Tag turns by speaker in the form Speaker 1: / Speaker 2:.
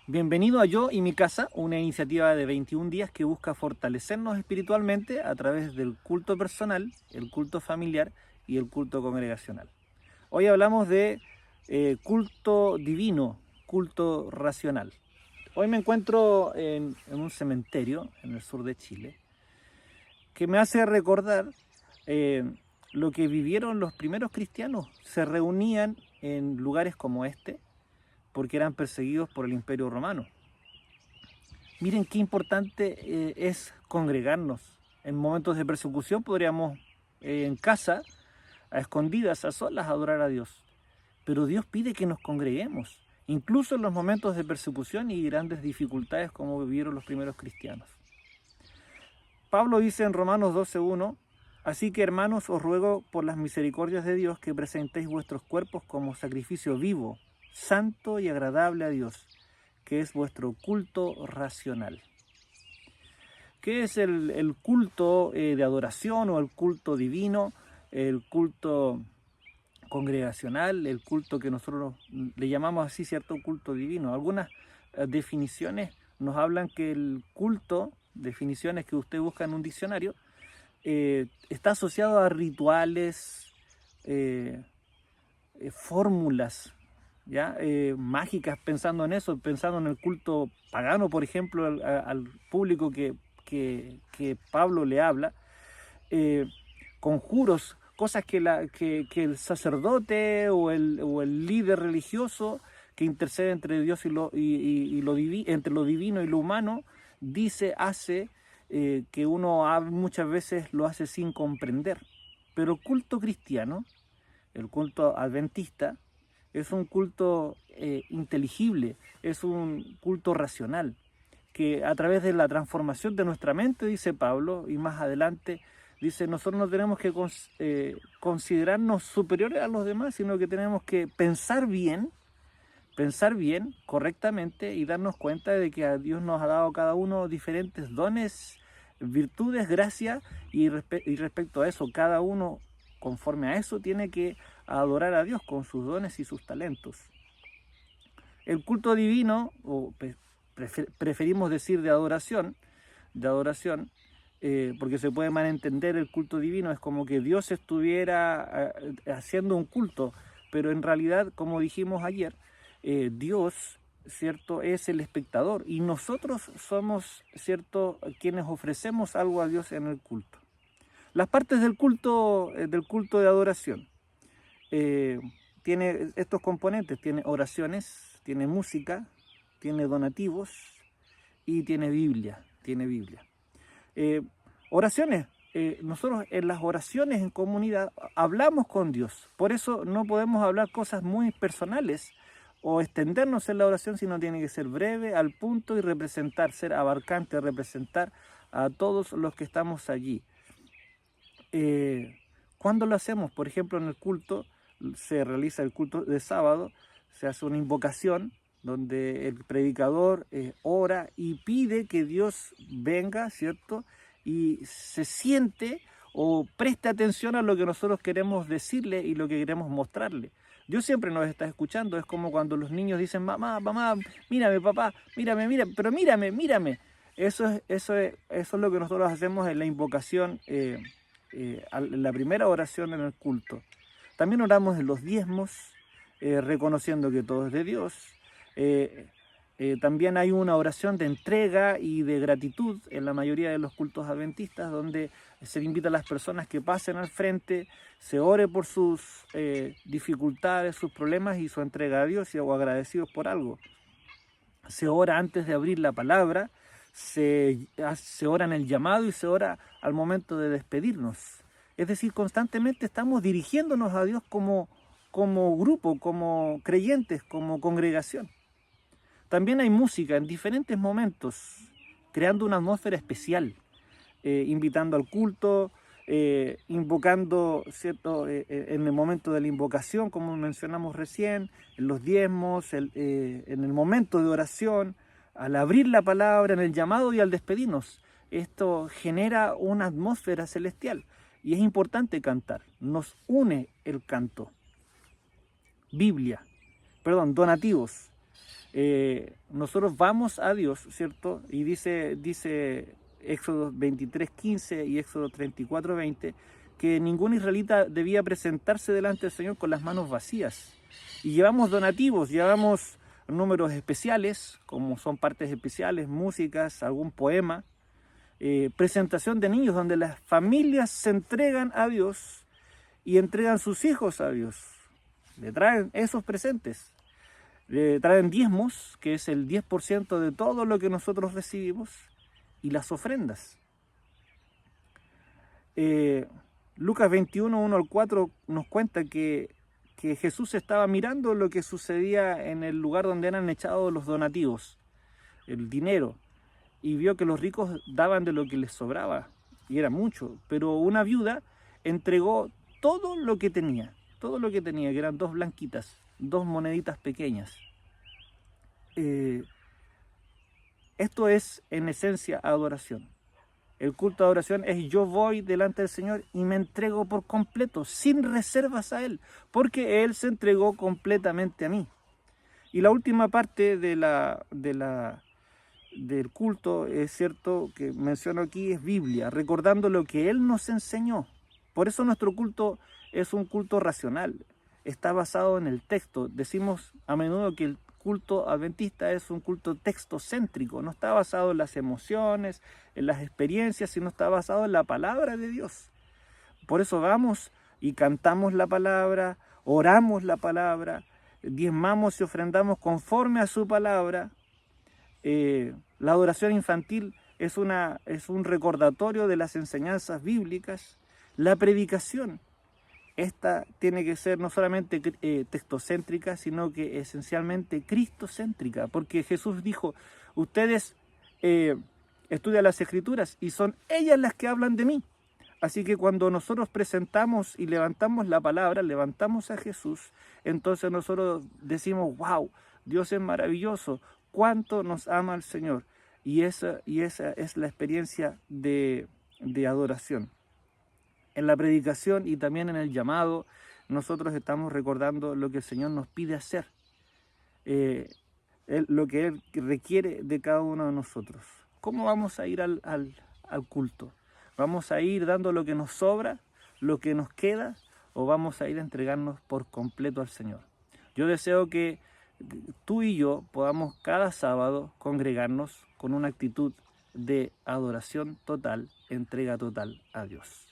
Speaker 1: Bienvenido a Yo y mi casa, una iniciativa de 21 días que busca fortalecernos espiritualmente a través del culto personal, el culto familiar y el culto congregacional. Hoy hablamos de culto divino, culto racional. Hoy me encuentro en un cementerio en el sur de Chile que me hace recordar eh, lo que vivieron los primeros cristianos. Se reunían en lugares como este porque eran perseguidos por el Imperio Romano. Miren qué importante es congregarnos. En momentos de persecución podríamos en casa, a escondidas, a solas, adorar a Dios. Pero Dios pide que nos congreguemos, incluso en los momentos de persecución y grandes dificultades como vivieron los primeros cristianos. Pablo dice en Romanos 12:1, así que hermanos os ruego por las misericordias de Dios que presentéis vuestros cuerpos como sacrificio vivo, santo y agradable a Dios, que es vuestro culto racional. ¿Qué es el culto de adoración o el culto divino? El culto congregacional, el culto que nosotros le llamamos así, cierto, culto divino. Algunas definiciones nos hablan que el culto, definiciones que usted busca en un diccionario, está asociado a rituales, fórmulas, ¿ya? Mágicas, pensando en eso, pensando en el culto pagano, por ejemplo, al público que Pablo le habla, conjuros, cosas que el sacerdote o el líder religioso que intercede entre Dios entre lo divino y lo humano, dice, hace, que uno muchas veces lo hace sin comprender. Pero el culto cristiano, el culto adventista, es un culto inteligible, es un culto racional, que a través de la transformación de nuestra mente, dice Pablo, y más adelante dice, nosotros no tenemos que considerarnos superiores a los demás, sino que tenemos que pensar bien correctamente y darnos cuenta de que a Dios nos ha dado cada uno diferentes dones, virtudes, gracias, y respecto a eso, cada uno conforme a eso tiene que adorar a Dios con sus dones y sus talentos. El culto divino, o preferimos decir de adoración, porque se puede malentender el culto divino, es como que Dios estuviera haciendo un culto, pero en realidad, como dijimos ayer, Dios, ¿cierto?, es el espectador y nosotros somos, ¿cierto?, quienes ofrecemos algo a Dios en el culto. Las partes del culto de adoración tiene estos componentes, tiene oraciones, tiene música, tiene donativos y tiene Biblia. Oraciones. Nosotros en las oraciones en comunidad hablamos con Dios. Por eso no podemos hablar cosas muy personales o extendernos en la oración, sino tiene que ser breve, al punto y representar, ser abarcante, representar a todos los que estamos allí. ¿Cuándo lo hacemos? Por ejemplo, en el culto, se realiza el culto de sábado, se hace una invocación donde el predicador ora y pide que Dios venga, ¿cierto?, y se siente o preste atención a lo que nosotros queremos decirle y lo que queremos mostrarle. Dios siempre nos está escuchando, es como cuando los niños dicen, mamá, mírame, papá, mírame, pero mírame. Eso es lo que nosotros hacemos en la invocación, en la primera oración en el culto. También oramos en los diezmos, reconociendo que todo es de Dios. También hay una oración de entrega y de gratitud en la mayoría de los cultos adventistas, donde se invita a las personas que pasen al frente, se ore por sus dificultades, sus problemas y su entrega a Dios o agradecidos por algo. Se ora antes de abrir la palabra, se ora en el llamado y se ora al momento de despedirnos. Es decir, constantemente estamos dirigiéndonos a Dios como grupo, como creyentes, como congregación. También hay música en diferentes momentos, creando una atmósfera especial, invitando al culto, invocando, ¿cierto?, en el momento de la invocación, como mencionamos recién, en los diezmos, en el momento de oración, al abrir la palabra, en el llamado y al despedirnos. Esto genera una atmósfera celestial y es importante cantar, nos une el canto. Donativos. nosotros vamos a Dios, ¿cierto? Y dice Éxodo 23:15 y Éxodo 34:20, que ningún israelita debía presentarse delante del Señor con las manos vacías. Y llevamos donativos, llevamos números especiales, como son partes especiales, músicas, algún poema, presentación de niños, donde las familias se entregan a Dios y entregan sus hijos a Dios. Le traen esos presentes. Le traen diezmos, que es el 10% de todo lo que nosotros recibimos, y las ofrendas. Lucas 21, 1 al 4 nos cuenta que Jesús estaba mirando lo que sucedía en el lugar donde eran echados los donativos, el dinero, y vio que los ricos daban de lo que les sobraba, y era mucho, pero una viuda entregó todo lo que tenía, que eran 2 blanquitas, 2 moneditas pequeñas. Esto es en esencia adoración. El culto de adoración es: yo voy delante del Señor y me entrego por completo, sin reservas a Él, porque Él se entregó completamente a mí. Y la última parte del culto, es cierto que menciono aquí, es Biblia, recordando lo que Él nos enseñó. Por eso nuestro culto es un culto racional, está basado en el texto. Decimos a menudo que el culto adventista es un culto textocéntrico, no está basado en las emociones, en las experiencias, sino está basado en la palabra de Dios. Por eso vamos y cantamos la palabra, oramos la palabra, diezmamos y ofrendamos conforme a su palabra. La adoración infantil es un recordatorio de las enseñanzas bíblicas. La predicación, esta tiene que ser no solamente textocéntrica, sino que esencialmente cristocéntrica, porque Jesús dijo: ustedes estudian las Escrituras y son ellas las que hablan de mí. Así que cuando nosotros presentamos y levantamos la palabra, levantamos a Jesús, entonces nosotros decimos: wow, Dios es maravilloso, cuánto nos ama el Señor. Y esa es la experiencia de adoración. En la predicación y también en el llamado, nosotros estamos recordando lo que el Señor nos pide hacer, lo que Él requiere de cada uno de nosotros. ¿Cómo vamos a ir al culto? ¿Vamos a ir dando lo que nos sobra, lo que nos queda, o vamos a ir a entregarnos por completo al Señor? Yo deseo que tú y yo podamos cada sábado congregarnos con una actitud de adoración total, entrega total a Dios.